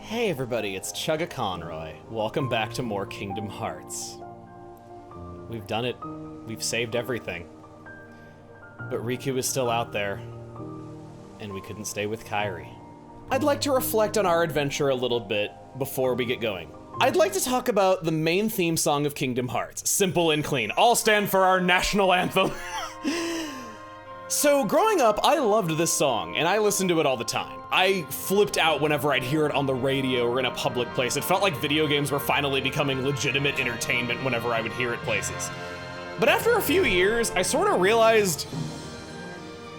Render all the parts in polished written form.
Hey everybody, it's Chugga Conroy. Welcome back to more Kingdom Hearts. We've done it. We've saved everything. But Riku is still out there, and we couldn't stay with Kairi. I'd like to reflect on our adventure a little bit before we get going. I'd like to talk about the main theme song of Kingdom Hearts, Simple and Clean. All stand for our national anthem. So growing up, I loved this song, and I listened to it all the time. I flipped out whenever I'd hear it on the radio or in a public place. It felt like video games were finally becoming legitimate entertainment whenever I would hear it places. But after a few years, I sort of realized,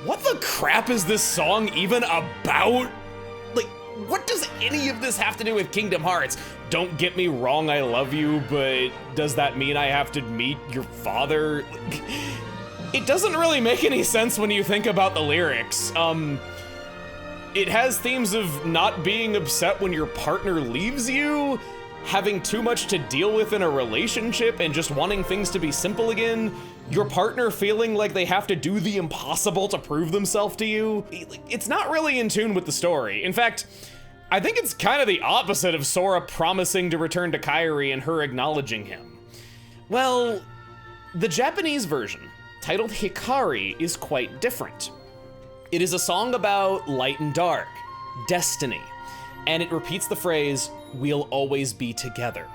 what the crap is this song even about? Like, what does any of this have to do with Kingdom Hearts? Don't get me wrong, I love you, but does that mean I have to meet your father? It doesn't really make any sense when you think about the lyrics. It has themes of not being upset when your partner leaves you, having too much to deal with in a relationship and just wanting things to be simple again, your partner feeling like they have to do the impossible to prove themselves to you. It's not really in tune with the story. In fact, I think it's kind of the opposite of Sora promising to return to Kairi and her acknowledging him. Well, the Japanese version, titled Hikari, is quite different. It is a song about light and dark, destiny, and it repeats the phrase, "We'll always be together."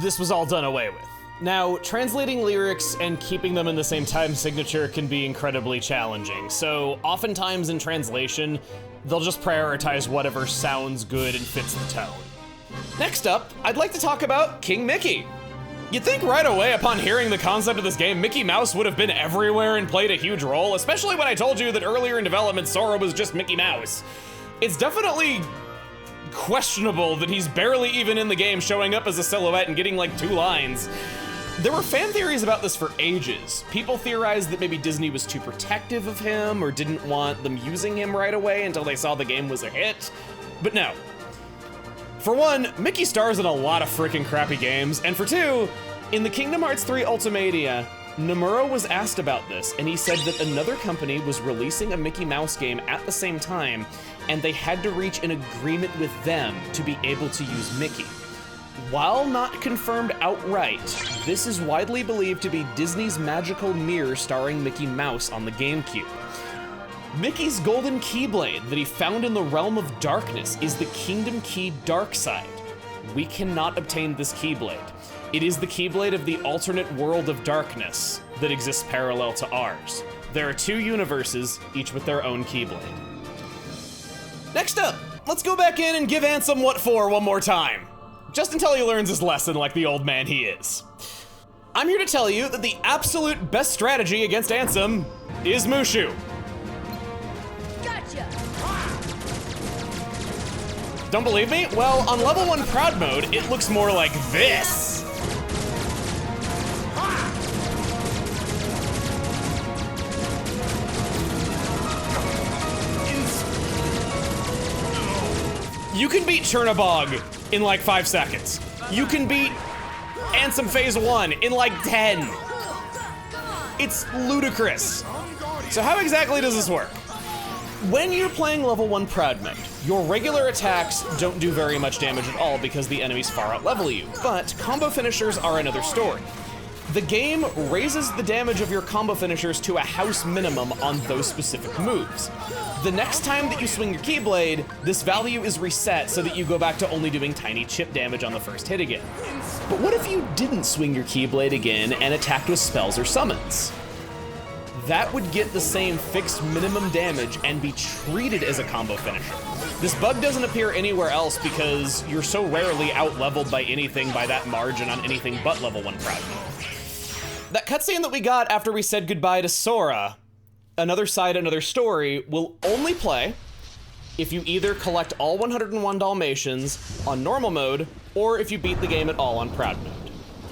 This was all done away with. Now, translating lyrics and keeping them in the same time signature can be incredibly challenging, so oftentimes in translation, they'll just prioritize whatever sounds good and fits the tone. Next up, I'd like to talk about King Mickey. You'd think right away upon hearing the concept of this game, Mickey Mouse would have been everywhere and played a huge role, especially when I told you that earlier in development, Sora was just Mickey Mouse. It's definitely questionable that he's barely even in the game, showing up as a silhouette and getting like 2 lines. There were fan theories about this for ages. People theorized that maybe Disney was too protective of him or didn't want them using him right away until they saw the game was a hit. But no. For one, Mickey stars in a lot of freaking crappy games, and for two, in the Kingdom Hearts 3 Ultimadia, Nomura was asked about this, and he said that another company was releasing a Mickey Mouse game at the same time, and they had to reach an agreement with them to be able to use Mickey. While not confirmed outright, this is widely believed to be Disney's magical mirror starring Mickey Mouse on the GameCube. Mickey's golden keyblade that he found in the realm of darkness is the Kingdom Key Dark Side. We cannot obtain this keyblade. It is the keyblade of the alternate world of darkness that exists parallel to ours. There are 2 universes, each with their own keyblade. Next up, let's go back in and give Ansem what for one more time. Just until he learns his lesson like the old man he is. I'm here to tell you that the absolute best strategy against Ansem is Mushu. Don't believe me? Well, on level 1 Proud mode, it looks more like this. You can beat Chernobog in like 5 seconds. You can beat Ansem Phase 1 in like 10. It's ludicrous. So how exactly does this work? When you're playing level 1 Proud mode, your regular attacks don't do very much damage at all because the enemies far outlevel you, but combo finishers are another story. The game raises the damage of your combo finishers to a house minimum on those specific moves. The next time that you swing your Keyblade, this value is reset so that you go back to only doing tiny chip damage on the first hit again. But what if you didn't swing your Keyblade again and attacked with spells or summons? That would get the same fixed minimum damage and be treated as a combo finisher. This bug doesn't appear anywhere else because you're so rarely out-leveled by anything by that margin on anything but level 1 Proud mode. That cutscene that we got after we said goodbye to Sora, Another Side, Another Story, will only play if you either collect all 101 Dalmatians on normal mode, or if you beat the game at all on Proud mode.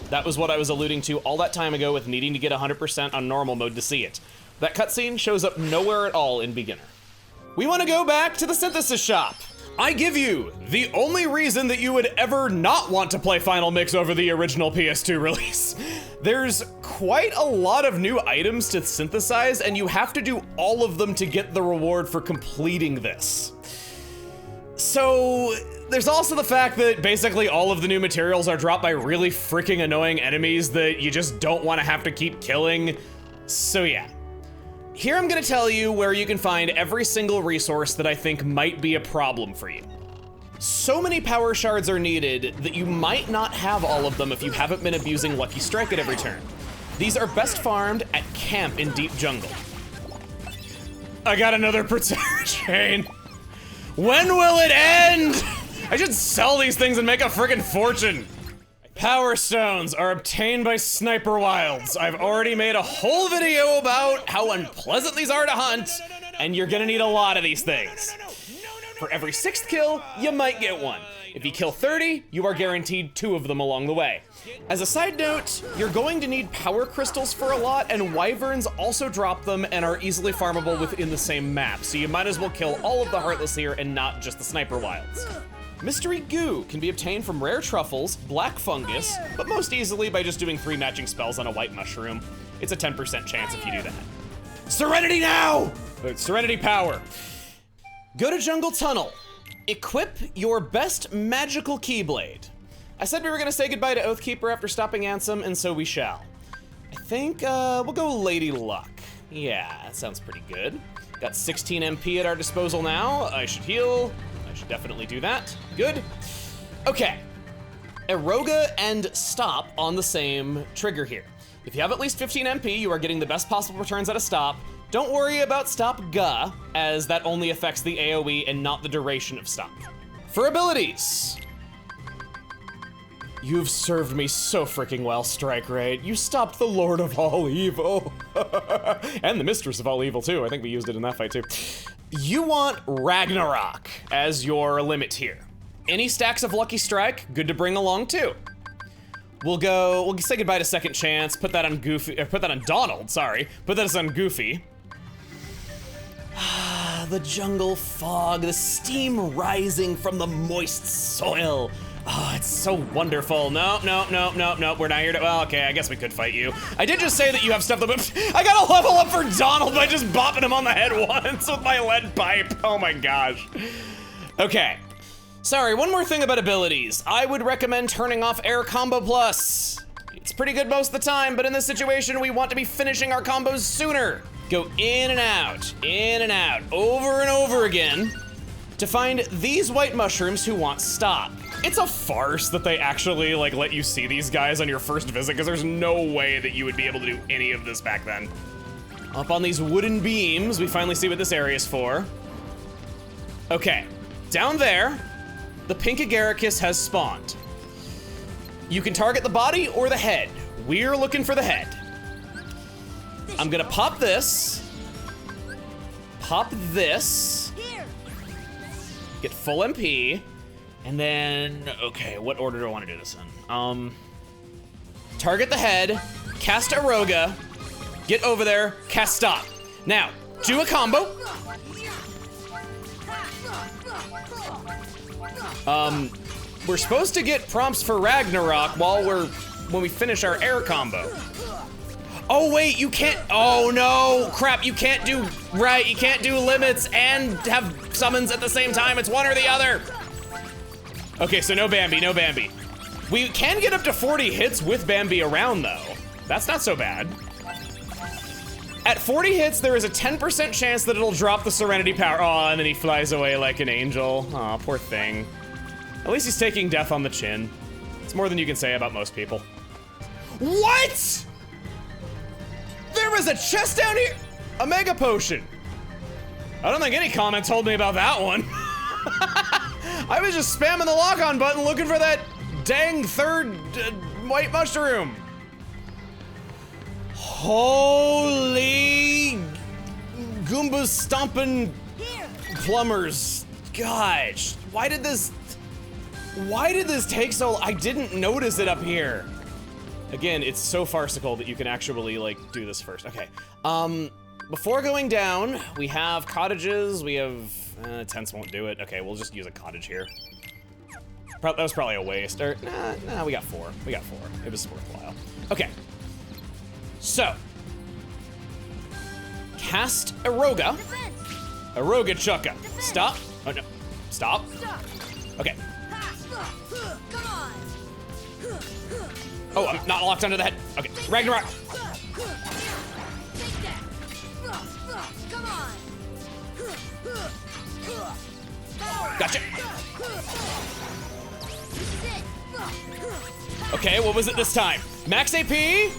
That was what I was alluding to all that time ago with needing to get 100% on normal mode to see it. That cutscene shows up nowhere at all in beginner. We want to go back to the synthesis shop. I give you the only reason that you would ever not want to play Final Mix over the original PS2 release. There's quite a lot of new items to synthesize, and you have to do all of them to get the reward for completing this. So There's also the fact that basically all of the new materials are dropped by really freaking annoying enemies that you just don't want to have to keep killing. So yeah. Here I'm gonna tell you where you can find every single resource that I think might be a problem for you. So many power shards are needed that you might not have all of them if you haven't been abusing Lucky Strike at every turn. These are best farmed at camp in deep jungle. I got another protector chain. When will it end? I should sell these things and make a friggin' fortune. Power stones are obtained by sniper wilds. I've already made a whole video about how unpleasant these are to hunt, and you're gonna need a lot of these things. For every 6th kill, you might get one. If you kill 30, you are guaranteed 2 of them along the way. As a side note, you're going to need power crystals for a lot, and wyverns also drop them and are easily farmable within the same map, so you might as well kill all of the heartless here and not just the sniper wilds. Mystery goo can be obtained from rare truffles, black fungus, but most easily by just doing 3 matching spells on a white mushroom. It's a 10% chance if you do that. Serenity now! Serenity power. Go to Jungle Tunnel. Equip your best magical keyblade. I said we were gonna say goodbye to Oathkeeper after stopping Ansem, and so we shall. I think we'll go Lady Luck. Yeah, that sounds pretty good. Got 16 MP at our disposal now. I should heal. I should definitely do that. Good. Okay. Eroga and Stop on the same trigger here. If you have at least 15 MP, you are getting the best possible returns out of Stop. Don't worry about Stop Ga, as that only affects the AoE and not the duration of Stop. For abilities. You've served me so freaking well, Strike Rate. You stopped the Lord of all evil. And the Mistress of all evil too. I think we used it in that fight too. You want Ragnarok as your limit here. Any stacks of Lucky Strike, good to bring along too. We'll say goodbye to Second Chance, put that on Goofy, put that on Donald, sorry. Put that on Goofy. The jungle fog, the steam rising from the moist soil. Oh, it's so wonderful. No, we're not here to, well, okay, I guess we could fight you. I did just say that you have stuff that, I gotta level up for Donald by just bopping him on the head once with my lead pipe. Oh my gosh. Okay. Sorry, one more thing about abilities. I would recommend turning off Air Combo Plus. It's pretty good most of the time, but in this situation, we want to be finishing our combos sooner. Go in and out, over and over again to find these white mushrooms who want Stop. It's a farce that they actually like let you see these guys on your first visit, because there's no way that you would be able to do any of this back then. Up on these wooden beams, we finally see what this area is for. Okay, down there, the pink Agaricus has spawned. You can target the body or the head. We're looking for the head. I'm gonna pop this. Pop this. Get full MP. And then, okay, what order do I want to do this in? Target the head, cast Eroga, get over there, cast Stop. Now, do a combo. We're supposed to get prompts for Ragnarok when we finish our air combo. Oh wait, you can't, oh no, crap, you can't do, right, you can't do limits and have summons at the same time, it's one or the other. Okay, so no Bambi, no Bambi. We can get up to 40 hits with Bambi around though. That's not so bad. At 40 hits, there is a 10% chance that it'll drop the Serenity power. Oh, and then he flies away like an angel. Aw, poor thing. At least he's taking death on the chin. It's more than you can say about most people. What? There was a chest down here? A mega potion. I don't think any comment told me about that one. I was just spamming the lock-on button looking for that dang third white mushroom. Holy Goombas stomping plumbers. Gosh, why did this take so long? I didn't notice it up here. Again, it's so farcical that you can actually like do this first. Okay, before going down, we have cottages, we have, tents won't do it. Okay, we'll just use a cottage here. That was probably a waste, or nah, we got four. It was worthwhile. Okay, so, cast Eroga. Eroga Chukka. Stop, oh no, stop. Okay. Oh, I'm not locked onto the head. Okay, Ragnarok. Gotcha. Okay, what was it this time? Max AP.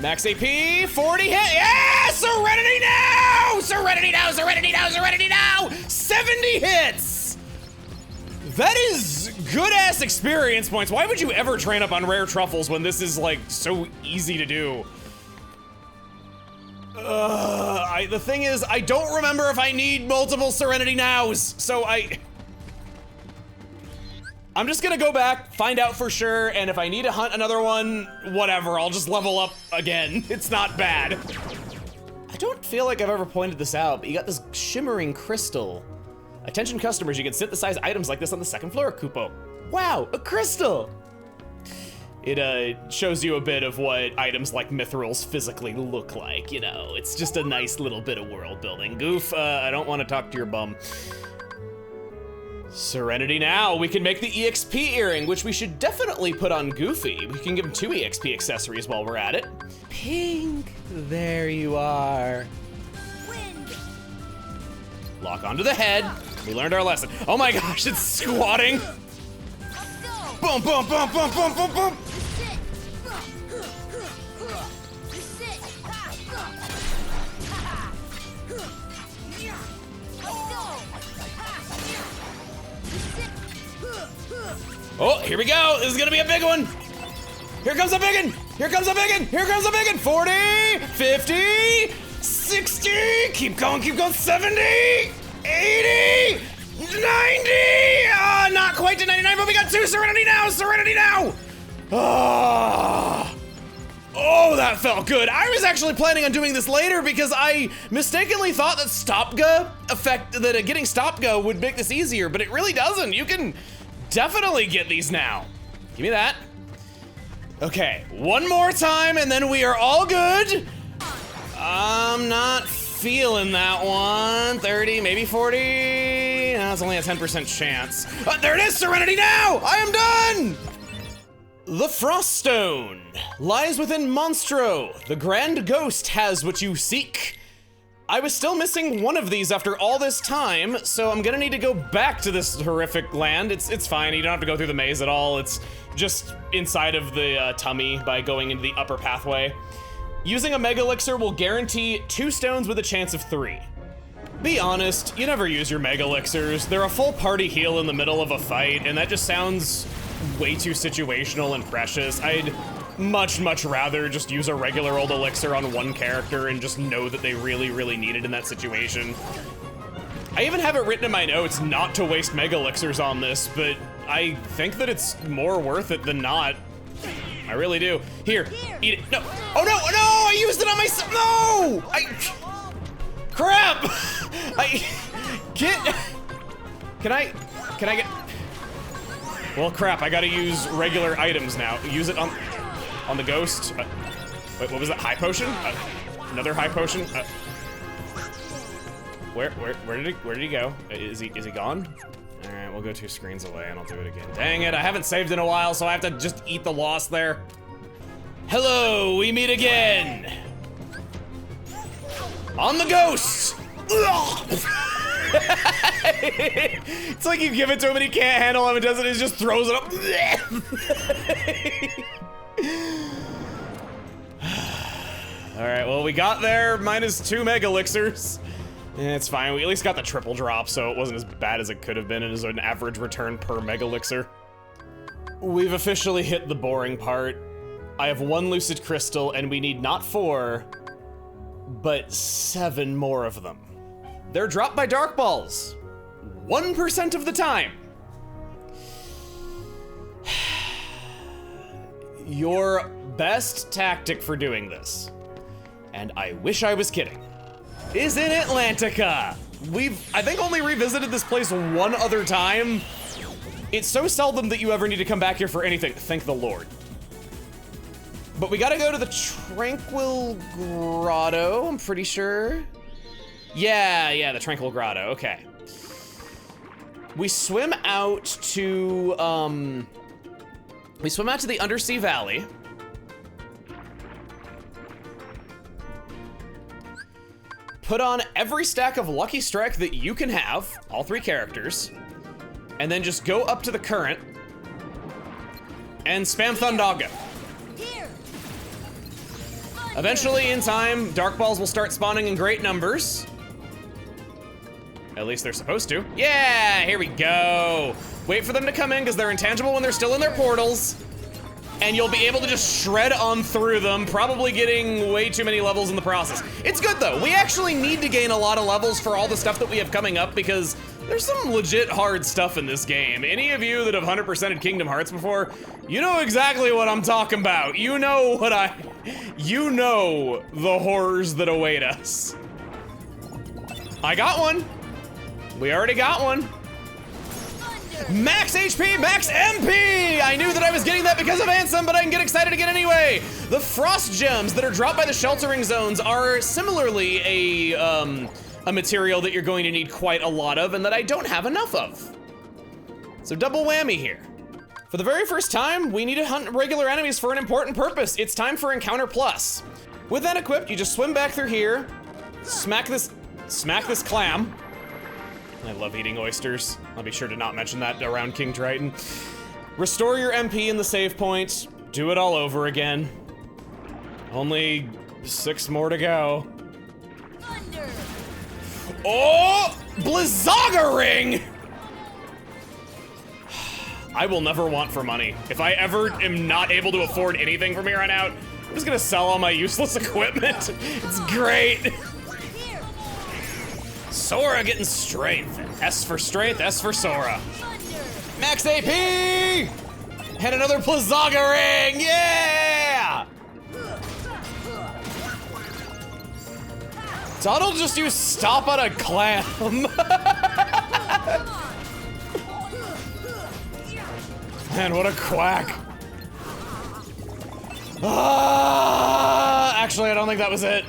Max AP, 40 hit. Yeah! Serenity now! Serenity now! Serenity now! Serenity now! 70 hits! That is good-ass experience points. Why would you ever train up on rare truffles when this is, like, so easy to do? The thing is, I don't remember if I need multiple Serenity nows, so I'm just gonna go back, find out for sure, and if I need to hunt another one, whatever, I'll just level up again. It's not bad. I don't feel like I've ever pointed this out, but you got this shimmering crystal. Attention customers, you can synthesize items like this on the second floor, Kupo. Wow, a crystal! It shows you a bit of what items like mithrils physically look like, you know. It's just a nice little bit of world building. Goof, I don't want to talk to your bum. Serenity now, we can make the EXP earring, which we should definitely put on Goofy. We can give him 2 EXP accessories while we're at it. Pink, there you are. Wind. Lock onto the head. We learned our lesson. Oh my gosh, it's squatting. Boom, boom, boom, boom, boom, boom, boom. Oh, here we go. This is gonna be a big one. Here comes a big one. Here comes a big one. Here comes a big one. 40, 50, 60. Keep going, 70, 80, 90. Not quite to 99, but we got 2 Serenity now. Serenity now. Oh, that felt good. I was actually planning on doing this later because I mistakenly thought that getting stop go would make this easier, but it really doesn't. You can definitely get these now. Give me that. Okay, one more time and then we are all good. I'm not feeling that one. 30, maybe 40. No, it's only a 10% chance. There it is, Serenity now! I am done! The Frost Stone lies within Monstro. The Grand Ghost has what you seek. I was still missing one of these after all this time, so I'm gonna need to go back to this horrific land. It's fine, you don't have to go through the maze at all. It's just inside of the tummy by going into the upper pathway. Using a Mega Elixir will guarantee 2 stones with a chance of 3. Be honest, you never use your Mega Elixirs. They're a full party heal in the middle of a fight, and that just sounds way too situational and precious. I'd much rather just use a regular old elixir on one character and just know that they really need it in that situation. I even have it written in my notes not to waste Mega Elixirs on this, but I think that it's more worth it than not. I really do. Here, eat it. No. Oh no, I used it on myself. No! Crap! Can I get, well, crap, I gotta use regular items now. Use it on the ghost. Wait, what was that? High potion? Another high potion? Where did he go? Is he gone? All right, we'll go 2 screens away and I'll do it again. Dang it, I haven't saved in a while, so I have to just eat the loss there. Hello, we meet again. On the ghost. It's like you give it to him and he can't handle him and doesn't, he just throws it up. All right, well, we got there, minus 2 Mega Elixirs. It's fine, we at least got the triple drop, so it wasn't as bad as it could have been. It is an average return per Mega Elixir. We've officially hit the boring part. I have 1 Lucid Crystal, and we need not 4, but 7 more of them. They're dropped by Dark Balls, 1% of the time. Your best tactic for doing this, and I wish I was kidding, is in Atlantica. We've, I think, only revisited this place 1 other time. It's so seldom that you ever need to come back here for anything, thank the Lord. But we gotta go to the Tranquil Grotto, I'm pretty sure. Yeah, the Tranquil Grotto, okay. we swim out to the Undersea Valley. Put on every stack of Lucky Strike that you can have, all 3 characters, and then just go up to the current and spam Thundaga. Eventually, in time, Dark Balls will start spawning in great numbers. At least they're supposed to. Yeah, here we go. Wait for them to come in because they're intangible when they're still in their portals. And you'll be able to just shred on through them, probably getting way too many levels in the process. It's good though. We actually need to gain a lot of levels for all the stuff that we have coming up because there's some legit hard stuff in this game. Any of you that have 100%ed Kingdom Hearts before, you know exactly what I'm talking about. You know the horrors that await us. I got one. We already got one. Max HP, max MP! I knew that I was getting that because of Ansem, but I can get excited again anyway. The Frost Gems that are dropped by the sheltering zones are similarly a material that you're going to need quite a lot of and that I don't have enough of. So double whammy here. For the very first time, we need to hunt regular enemies for an important purpose. It's time for Encounter Plus. With that equipped, you just swim back through here, smack this clam. I love eating oysters. I'll be sure to not mention that around King Triton. Restore your MP in the save point. Do it all over again. Only 6 more to go. Thunder. Oh! Blizzaga Ring! I will never want for money. If I ever am not able to afford anything from here on out, I'm just gonna sell all my useless equipment. It's great. Sora getting strength. S for strength, S for Sora. Max AP! And another Blizzaga Ring, yeah! Donald just used Stop on a Clam. Man, what a quack. Actually, I don't think that was it.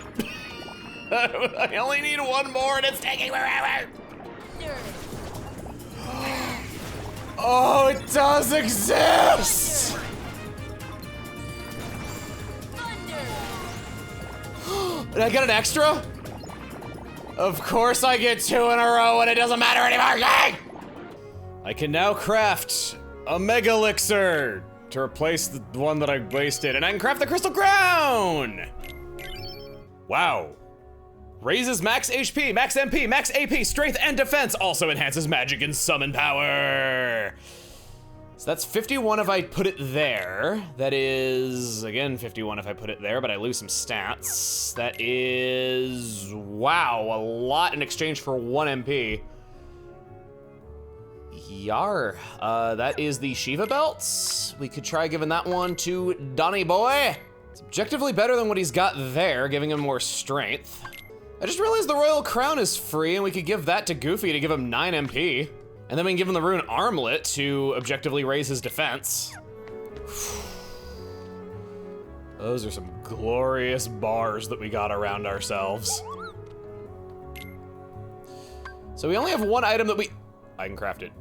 I only need one more and it's taking forever. Oh, it does exist. Did I get an extra? Of course I get 2 in a row and it doesn't matter anymore. Yay! I can now craft a Mega Elixir to replace the one that I wasted, and I can craft the Crystal Crown. Wow. Raises max HP, max MP, max AP, strength, and defense. Also enhances magic and summon power. So that's 51 if I put it there. That is, again, 51 if I put it there, but I lose some stats. That is, wow, a lot in exchange for 1 MP. Yar, that is the Shiva belts. We could try giving that one to Donny Boy. It's objectively better than what he's got there, giving him more strength. I just realized the Royal Crown is free and we could give that to Goofy to give him 9 MP. And then we can give him the Rune Armlet to objectively raise his defense. Those are some glorious bars that we got around ourselves. So we only have 1 item that I can craft it.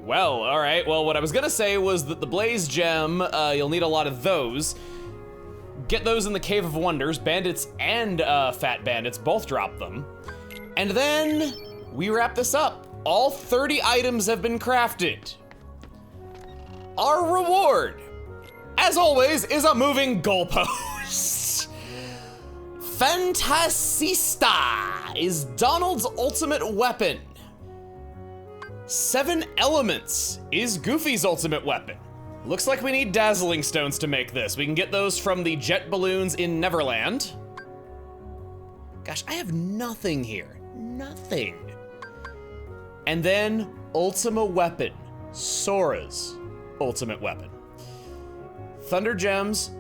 Well, all right, well, what I was gonna say was that the Blaze Gem, you'll need a lot of those. Get those in the Cave of Wonders. Bandits and Fat Bandits both drop them. And then we wrap this up. All 30 items have been crafted. Our reward, as always, is a moving goalpost. Fantasista is Donald's ultimate weapon. 7 Elements is Goofy's ultimate weapon. Looks like we need Dazzling Stones to make this. We can get those from the jet balloons in Neverland. Gosh, I have nothing here. Nothing. And then Ultima Weapon, Sora's ultimate weapon. Thunder Gems.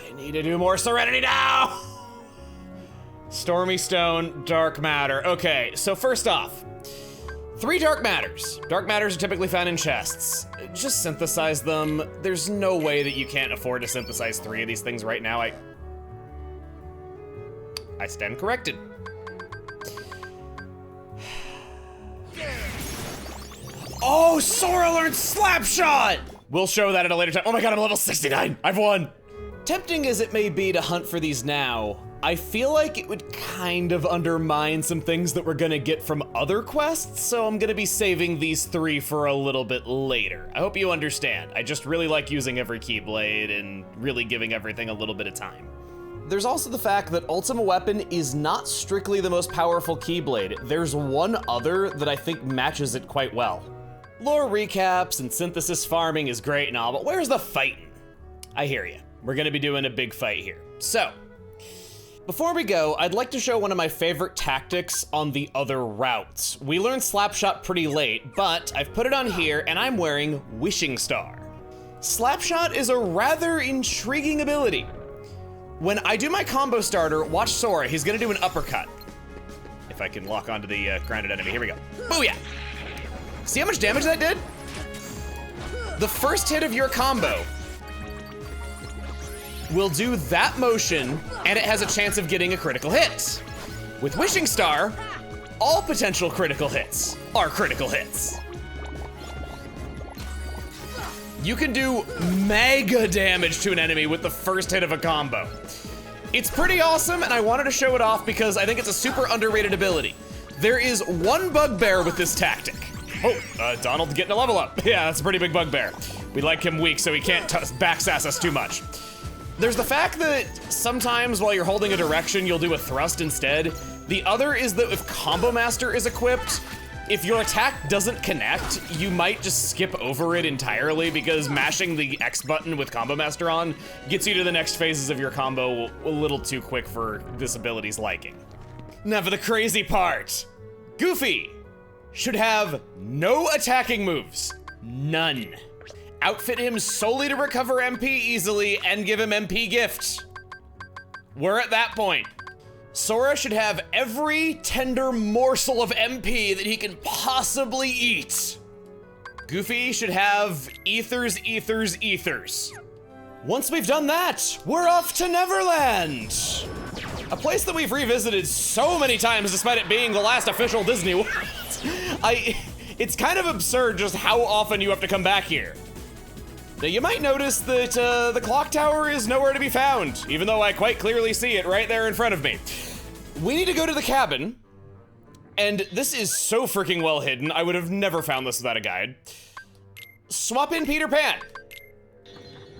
I need to do more Serenity now. Stormy Stone, Dark Matter. Okay, so first off, 3 Dark Matters. Dark Matters are typically found in chests. Just synthesize them. There's no way that you can't afford to synthesize 3 of these things right now. I stand corrected. Oh, Sora learned Slapshot! We'll show that at a later time. Oh my god, I'm level 69. I've won. Tempting as it may be to hunt for these now, I feel like it would kind of undermine some things that we're gonna get from other quests, so I'm gonna be saving these 3 for a little bit later. I hope you understand. I just really like using every Keyblade and really giving everything a little bit of time. There's also the fact that Ultima Weapon is not strictly the most powerful Keyblade. There's one other that I think matches it quite well. Lore recaps and synthesis farming is great and all, but where's the fighting? I hear you. We're gonna be doing a big fight here. So, before we go, I'd like to show one of my favorite tactics on the other routes. We learned Slapshot pretty late, but I've put it on here and I'm wearing Wishing Star. Slapshot is a rather intriguing ability. When I do my combo starter, watch Sora, he's gonna do an uppercut. If I can lock onto the grounded enemy, here we go. Booyah! See how much damage that did? The first hit of your combo will do that motion, and it has a chance of getting a critical hit. With Wishing Star, all potential critical hits are critical hits. You can do mega damage to an enemy with the first hit of a combo. It's pretty awesome, and I wanted to show it off because I think it's a super underrated ability. There is one bugbear with this tactic. Oh, Donald getting a level up. Yeah, that's a pretty big bugbear. We like him weak, so he can't backsass us too much. There's the fact that sometimes while you're holding a direction, you'll do a thrust instead. The other is that if Combo Master is equipped, if your attack doesn't connect, you might just skip over it entirely because mashing the X button with Combo Master on gets you to the next phases of your combo a little too quick for this ability's liking. Now for the crazy part. Goofy should have no attacking moves. None. Outfit him solely to recover MP easily and give him MP gift. We're at that point. Sora should have every tender morsel of MP that he can possibly eat. Goofy should have ethers, ethers, ethers. Once we've done that, we're off to Neverland. A place that we've revisited so many times despite it being the last official Disney World. It's kind of absurd just how often you have to come back here. Now you might notice that the Clocktower is nowhere to be found, even though I quite clearly see it right there in front of me. We need to go to the cabin, and this is so freaking well hidden, I would have never found this without a guide. Swap in Peter Pan,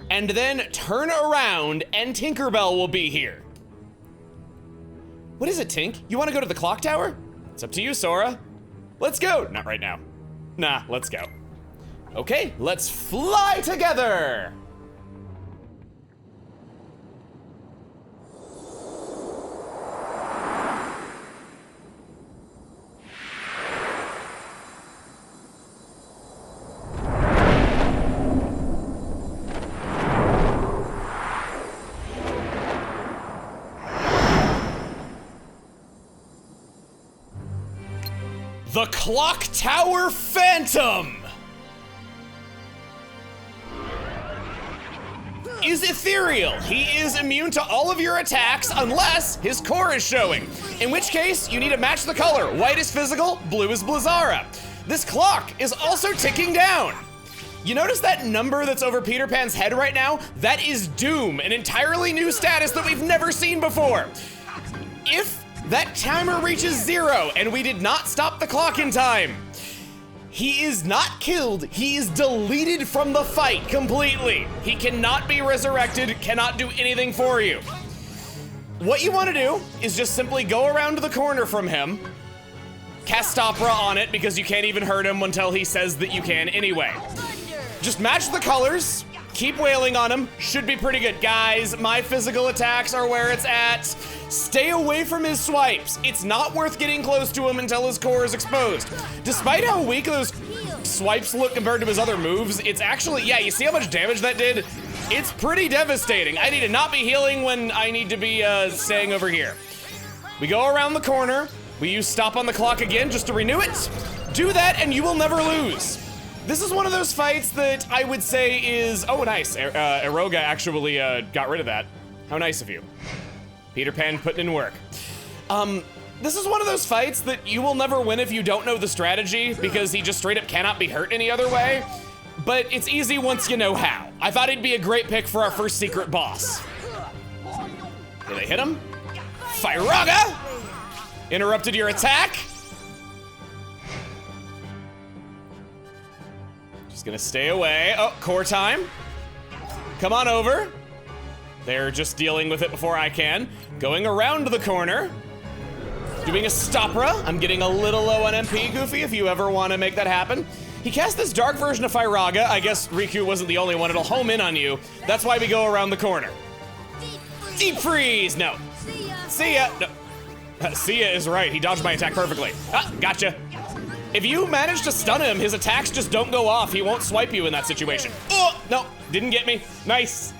and then turn around and Tinkerbell will be here. What is it, Tink? You wanna go to the Clocktower? It's up to you, Sora. Let's go. Not right now. Nah, let's go. Okay, let's fly together! The Clocktower Phantom is ethereal. He is immune to all of your attacks unless his core is showing. In which case, you need to match the color. White is physical, blue is Blizzara. This clock is also ticking down. You notice that number that's over Peter Pan's head right now? That is Doom, an entirely new status that we've never seen before. If that timer reaches 0 and we did not stop the clock in time, he is not killed, he is deleted from the fight completely. He cannot be resurrected, cannot do anything for you. What you wanna do is just simply go around to the corner from him, cast Stopra on it because you can't even hurt him until he says that you can anyway. Just match the colors, keep wailing on him, should be pretty good. Guys, my physical attacks are where it's at. Stay away from his swipes. It's not worth getting close to him until his core is exposed. Despite how weak those swipes look compared to his other moves, it's actually, yeah, you see how much damage that did? It's pretty devastating. I need to not be healing when I need to be staying over here. We go around the corner. We use stop on the clock again just to renew it. Do that and you will never lose. This is one of those fights that I would say is, oh nice, Eroga actually got rid of that. How nice of you. Peter Pan putting in work. This is one of those fights that you will never win if you don't know the strategy, because he just straight up cannot be hurt any other way. But it's easy once you know how. I thought he'd be a great pick for our first secret boss. Did I hit him? Firaga! Interrupted your attack. Just gonna stay away. Oh, core time. Come on over. They're just dealing with it before I can. Going around the corner. Doing a Stopra. I'm getting a little low on MP, Goofy, if you ever want to make that happen. He cast this dark version of Firaga. I guess Riku wasn't the only one. It'll home in on you. That's why we go around the corner. Deep freeze! No. See ya! No. See ya is right. He dodged my attack perfectly. Ah, gotcha. If you manage to stun him, his attacks just don't go off. He won't swipe you in that situation. Oh, no. Didn't get me. Nice.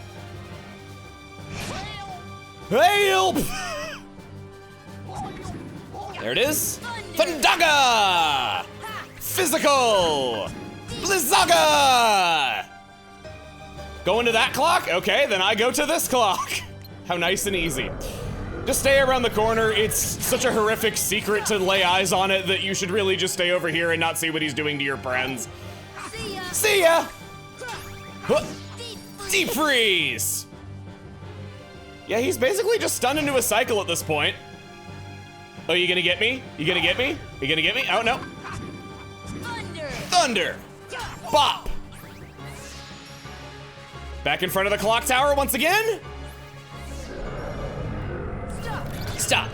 Help! There it is. Thundaga! Physical! Blizzaga! Go into that clock? Okay, then I go to this clock. How nice and easy. Just stay around the corner. It's such a horrific secret to lay eyes on it that you should really just stay over here and not see what he's doing to your friends. See ya! Deep freeze! Yeah, he's basically just stunned into a cycle at this point. Oh, you gonna get me? You gonna get me? You gonna get me? Oh, no. Thunder! Bop! Back in front of the clock tower once again? Stop.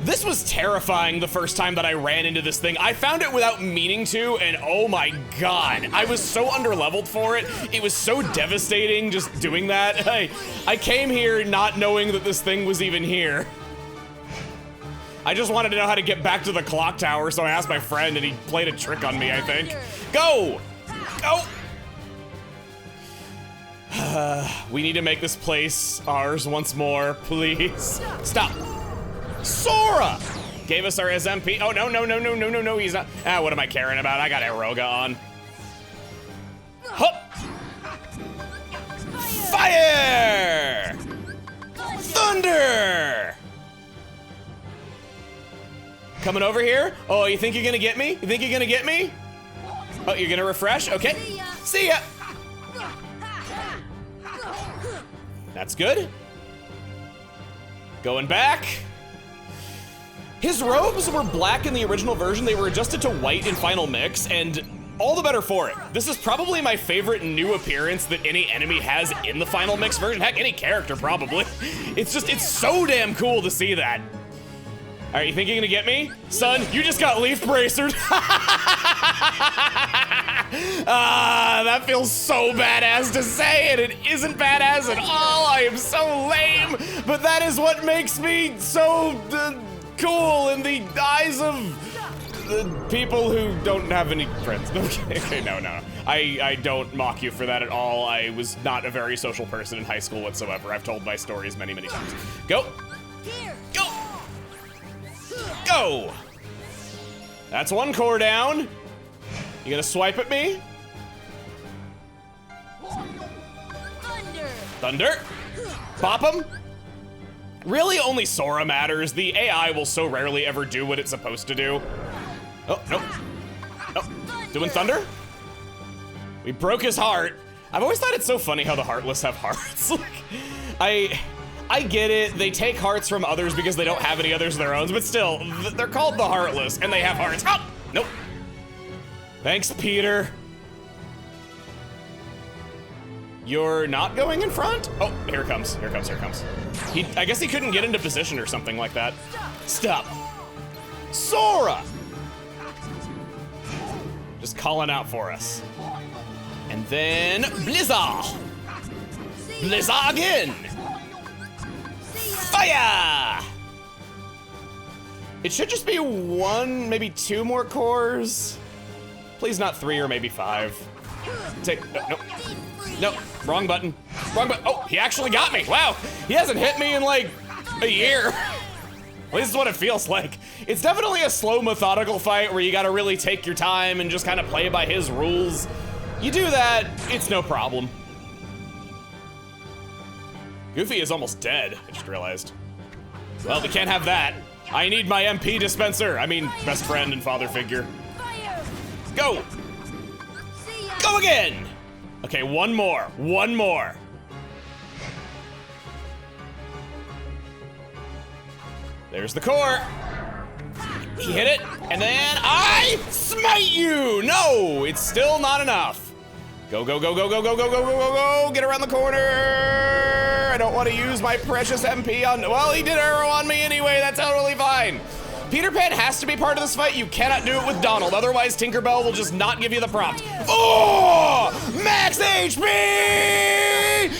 This was terrifying the first time that I ran into this thing. I found it without meaning to, and oh my god. I was so underleveled for it. It was so devastating just doing that. I came here not knowing that this thing was even here. I just wanted to know how to get back to the clock tower, so I asked my friend, and he played a trick on me, I think. Go! Go! We need to make this place ours once more, please. Stop. Sora! Gave us our SMP. Oh, no, he's not. Ah, what am I caring about? I got Aeroga on. Hup! Fire! Thunder! Coming over here. Oh, you think you're gonna get me? You think you're gonna get me? Oh, you're gonna refresh? Okay. See ya! That's good. Going back. His robes were black in the original version. They were adjusted to white in Final Mix, and all the better for it. This is probably my favorite new appearance that any enemy has in the Final Mix version. Heck, any character probably. It's so damn cool to see that. All right, you think you're gonna get me? Son, you just got leaf bracered. That feels so badass to say, and it isn't badass at all. I am so lame, but that is what makes me so cool in the eyes of the people who don't have any friends. Okay, no. I don't mock you for that at all. I was not a very social person in high school whatsoever. I've told my stories many, many times. Go. Go. Go! That's one core down. You gonna swipe at me? Thunder. Pop him. Really, only Sora matters. The AI will so rarely ever do what it's supposed to do. Oh, nope. Oh, doing Thunder? We broke his heart. I've always thought it's so funny how the Heartless have hearts. I get it, they take hearts from others because they don't have any others of their own, but still, they're called the Heartless, and they have hearts. Oh, nope. Thanks, Peter. You're not going in front? Oh, here it comes, here it comes, here it comes. I guess he couldn't get into position or something like that. Stop. Sora! Just calling out for us. And then, Blizza! Blizza again! Fire! It should just be one, maybe two more cores. Please not 3 or maybe 5. No, wrong button. Wrong button. Oh, he actually got me. Wow, he hasn't hit me in like a year. At least is what it feels like. It's definitely a slow, methodical fight where you gotta really take your time and just kind of play by his rules. You do that, it's no problem. Goofy is almost dead, I just realized. Well, we can't have that. I need my MP dispenser. I mean, best friend and father figure. Go! Go again! Okay, one more. There's the core. He hit it, and then I smite you! No, it's still not enough. Go, go, go, go, go, go, go, go, go, go, go, get around the corner. I don't want to use my precious MP on, well, he did arrow on me anyway, that's totally fine. Peter Pan has to be part of this fight. You cannot do it with Donald, otherwise Tinkerbell will just not give you the prompt. Oh, max HP!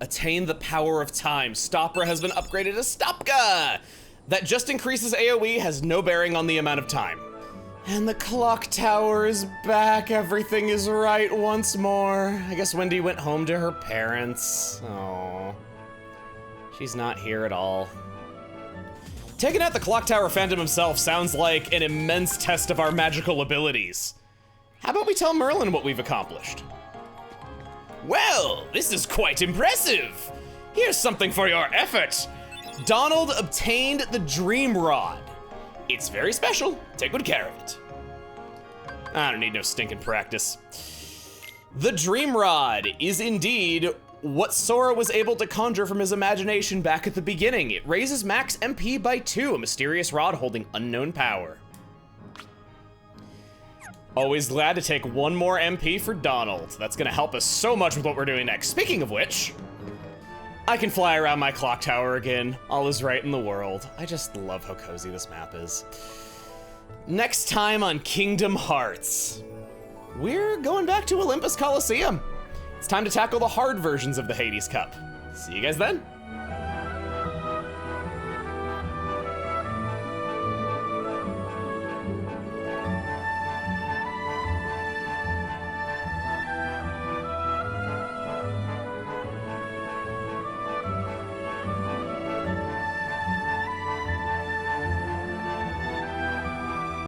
Attain the power of time. Stopra has been upgraded to Stopka. That just increases AoE, has no bearing on the amount of time. And the Clocktower is back. Everything is right once more. I guess Wendy went home to her parents. Oh, she's not here at all. Taking out the Clocktower Phantom himself sounds like an immense test of our magical abilities. How about we tell Merlin what we've accomplished? Well, this is quite impressive. Here's something for your effort. Donald obtained the Dream Rod. It's very special. Take good care of it. I don't need no stinking practice. The Dream Rod is indeed what Sora was able to conjure from his imagination back at the beginning. It raises max MP by 2, a mysterious rod holding unknown power. Always glad to take one more MP for Donald. That's gonna help us so much with what we're doing next. Speaking of which, I can fly around my Clocktower again. All is right in the world. I just love how cozy this map is. Next time on Kingdom Hearts, we're going back to Olympus Coliseum. It's time to tackle the hard versions of the Hades Cup. See you guys then.